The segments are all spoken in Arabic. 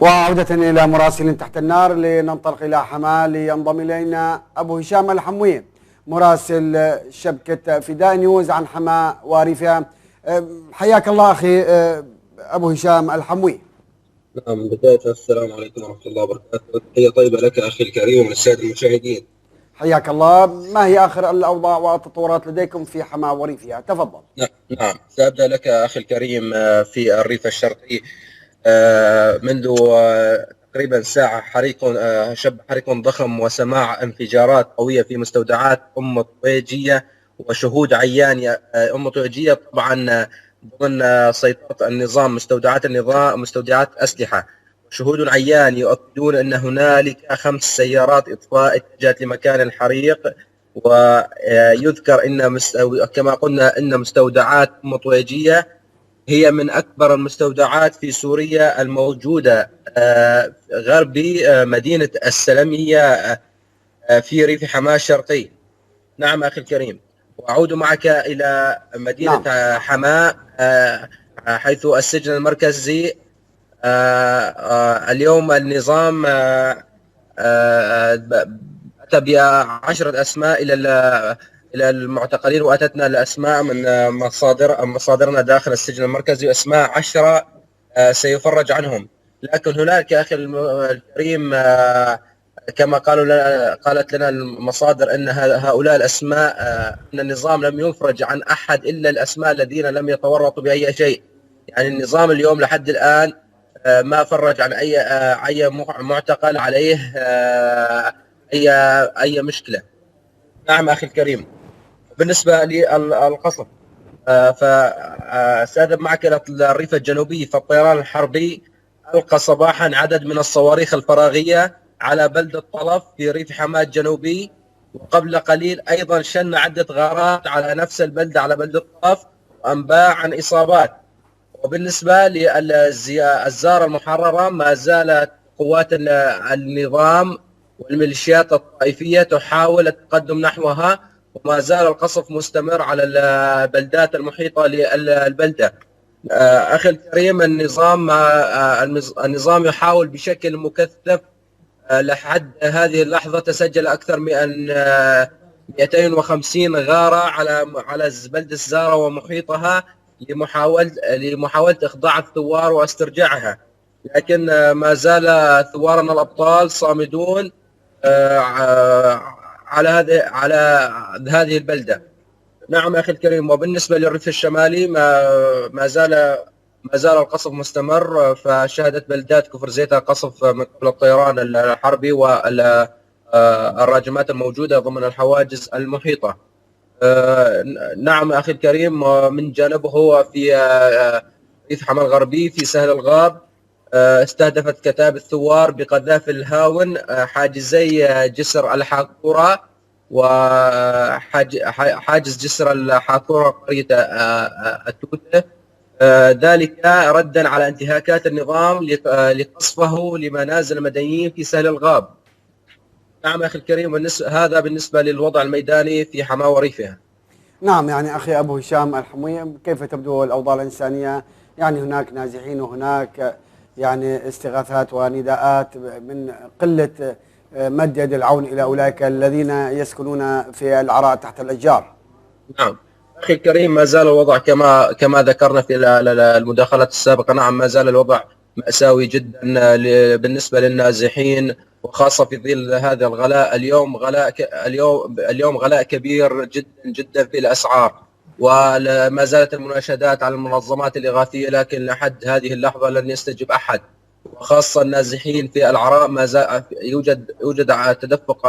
وعودة إلى مراسل تحت النار لننطلق إلى حماة لينضم إلينا أبو هشام الحموي مراسل شبكة فداء نيوز عن حماة وريفها. حياك الله أخي أبو هشام الحموي. نعم، بداية السلام عليكم ورحمة الله وبركاته. تحية طيبة لك أخي الكريم وللسادة المشاهدين. حياك الله. ما هي آخر الأوضاع والتطورات لديكم في حماة وريفها؟ تفضل. نعم، سأبدأ لك أخي الكريم في الريف الشرقي. منذ تقريبا ساعة شب حريق ضخم وسماع انفجارات قوية في مستودعات أم طويجية وشهود عيان. أم طويجية طبعا ضمن سيطرة النظام، مستودعات أسلحة. شهود عيان يؤكدون أن هنالك 5 سيارات إطفاء اتجهت لمكان الحريق، ويذكر أن كما قلنا أن مستودعات أم طويجية هي من أكبر المستودعات في سوريا الموجودة غربي مدينة السلمية في ريف حماة الشرقي. نعم أخي الكريم، وأعود معك إلى مدينة حماة حيث السجن المركزي اليوم النظام أتى ب10 أسماء إلى المعتقلين، وأتتنا الأسماء من مصادرنا داخل السجن المركزي، وأسماء 10 سيفرج عنهم. لكن هناك أخي الكريم كما قالت لنا المصادر أن هؤلاء الأسماء أن النظام لم يفرج عن أحد إلا الأسماء الذين لم يتورطوا بأي شيء. يعني النظام اليوم لحد الآن ما فرج عن أي معتقل عليه أي مشكلة. نعم أخي الكريم، بالنسبة للقصف فسأذهب معك إلى الريف الجنوبي. فالطيران الحربي ألقى صباحا عدد من الصواريخ الفراغية على بلدة طلف في ريف حماة الجنوبي، وقبل قليل أيضا شن عدة غارات على نفس البلدة، على بلدة طلف، وأنباء عن إصابات. وبالنسبة للزارة المحررة ما زالت قوات النظام والميليشيات الطائفية تحاول التقدم نحوها، وما زال القصف مستمر على البلدات المحيطة للبلدة. أخي الكريم، النظام يحاول بشكل مكثف. لحد هذه اللحظة تسجل أكثر من 250 غارة على بلدة الزارة ومحيطها لمحاولة إخضاع الثوار واسترجاعها، لكن ما زال ثوارنا الأبطال صامدون على هذه البلدة. نعم أخي الكريم، وبالنسبة للريف الشمالي ما زال القصف مستمر. فشهدت بلدات كفر زيتها قصف من قبل الطيران الحربي والراجمات الموجودة ضمن الحواجز المحيطة. نعم أخي الكريم، من جانبه هو في ريف حماة الغربي في سهل الغاب استهدفت كتائب الثوار بقذافي الهاون حاجزي جسر الحاطورة وحاجز جسر الحاطورة قرية التوتة، ذلك ردا على انتهاكات النظام لقصفه لمنازل المدنيين في سهل الغاب. نعم أخي الكريم، هذا بالنسبة للوضع الميداني في حماة وريفها. نعم، يعني أخي أبو هشام الحموي، كيف تبدو الأوضاع الإنسانية؟ يعني هناك نازحين وهناك يعني استغاثات ونداءات من قلة مد يد العون إلى أولئك الذين يسكنون في العراء تحت الأشجار. نعم أخي الكريم، ما زال الوضع كما ذكرنا في المداخلات السابقة. نعم، ما زال الوضع مأساوي جدا بالنسبة للنازحين، وخاصة في ظل هذا الغلاء. اليوم غلاء كبير جدا جدا في الأسعار، وما زالت المناشدات على المنظمات الإغاثية، لكن لحد هذه اللحظة لن يستجب أحد، وخاصة النازحين في العراء. ما زال يوجد تدفق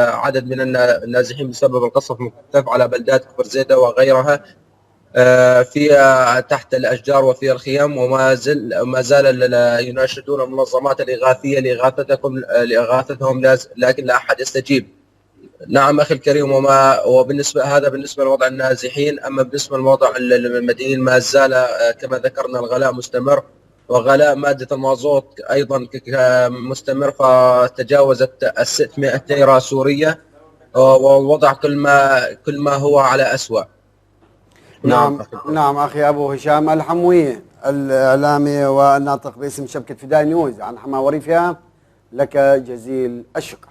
عدد من النازحين بسبب القصف المكثف على بلدات كفر زيتة وغيرها في تحت الأشجار وفي الخيام، وما زال يناشدون المنظمات الإغاثية لإغاثتهم، لكن لا أحد يستجيب. نعم أخي الكريم، بالنسبة لوضع النازحين. أما بالنسبة لوضع المدنيين ما زال كما ذكرنا الغلاء مستمر، وغلاء مادة المازوت أيضا مستمر، فتجاوزت 600 ليرة سورية، والوضع كل ما هو على أسوأ. نعم أخي أبو هشام الحموي، الإعلامي والناطق باسم شبكة فداء نيوز عن حماة وريفها، لك جزيل الشكر.